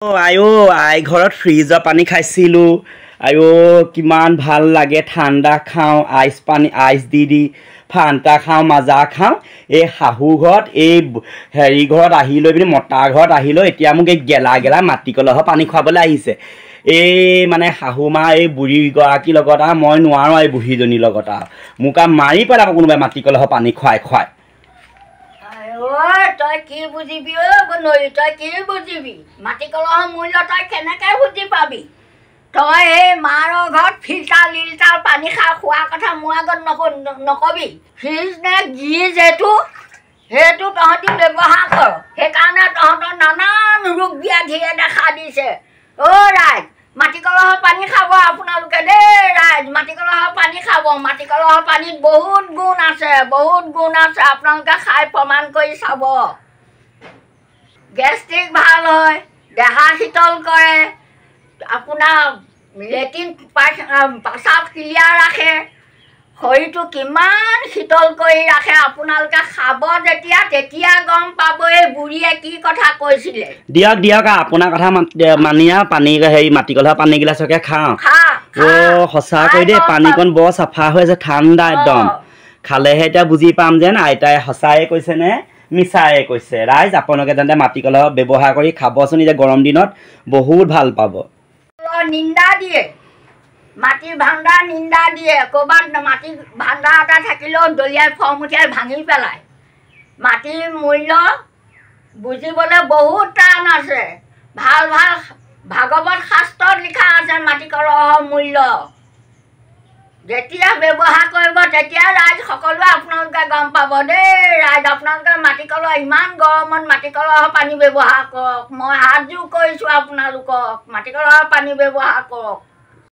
আইও আই ঘৰত ফ্ৰিজৰ পানী খাইছিলোঁ আইও কিমান ভাল লাগে ঠাণ্ডা খাওঁ আইচ দি ফান্তা খাওঁ মাজা খাওঁ এই শাহু ঘৰত এই হেৰি ঘৰত আহি লৈ পিনি মতা ঘৰত আহিলৈ এতিয়া মোক এই গেলা মাটি কলহৰ পানী খুৱাবলৈ আহিছে এই মানে শাহু মা এই বুঢ়ীগৰাকীৰ লগত মই নোৱাৰোঁ এই বুঢ়ীজনীৰ লগত মোক মাৰি পেলাব কোনোবাই মাটি কলহৰ পানী খুৱাই তই কি বুজিবি বনৰি তই কি বুজিবি মাটি কলহৰ মূল্য তই কেনেকৈ বুজি পাবি তই এই মাৰৰ ঘৰত ফিল্টাৰ পানী খোৱা কথা মোৰ আগত নকবি ফ্ৰিজ নে গিজ সেইটো তহঁতি ব্যৱহাৰ কৰ সেইকাৰণে তহঁতৰ নানান ৰোগ ব্যাধিয়ে দেখা দিছে ৰাইজ মাটি কলহৰ পানী খাব আপোনালোকে দেই ৰাইজ মাটি কলহৰ পানী খাব মাটি কলহৰ পানীত বহুত গুণ আছে আপোনালোকে খাই প্ৰমাণ কৰি চাব গেষ্ট্ৰিক ভাল হয় দেহা শীতল কৰে আপোনাৰ লেট্ৰিন পেচাব ক্লিয়াৰ ৰাখে শৰীৰটো কিমান শীতল কৰি ৰাখে আপোনালোকে খাব তেতিয়া গম পাব এই বুঢ়ীয়ে কি কথা কৈছিলে দিয়ক আপোনাৰ কথা মানি পানী হেৰি মাটি কলহৰ পানী গিলাচকে খাওঁ সঁচাকৈ দেই পানীকণ বৰ চাফা হৈ আছে ঠাণ্ডা একদম খালেহে এতিয়া বুজি পাম যেন আইতাই সঁচায়ে কৈছে নে মিছায়ে কৈছে ৰাইজ আপোনালোকে তেন্তে মাটি কলহ ব্যৱহাৰ কৰি খাবচোন এতিয়া গৰম দিনত বহুত ভাল পাব নিন্দা দিয়ে মাটিৰ ভাণ্ডাৰ নিন্দা দিয়ে ক'ৰবাত মাটিৰ ভাণ্ডাৰ এটা থাকিলেও দলিয়াই ফৰ্ম উঠিয়াই ভাঙি পেলায় মাটিৰ মূল্য বুজিবলৈ বহুত টান আছে ভাল ভাগৱত শাস্ত্ৰত লিখা আছে মাটি কলহৰ মূল্য যেতিয়া ব্যৱহাৰ কৰিব তেতিয়া ৰাইজ সকলোৱে আপোনালোকে গম পাব দেই ৰাইজ আপোনালোকে মাটি কলহ ইমান গৰমত মাটি কলহৰ পানী ব্যৱহাৰ কৰক মই হাত জোৰ কৰিছোঁ আপোনালোকক মাটি কলহৰ পানী ব্যৱহাৰ কৰক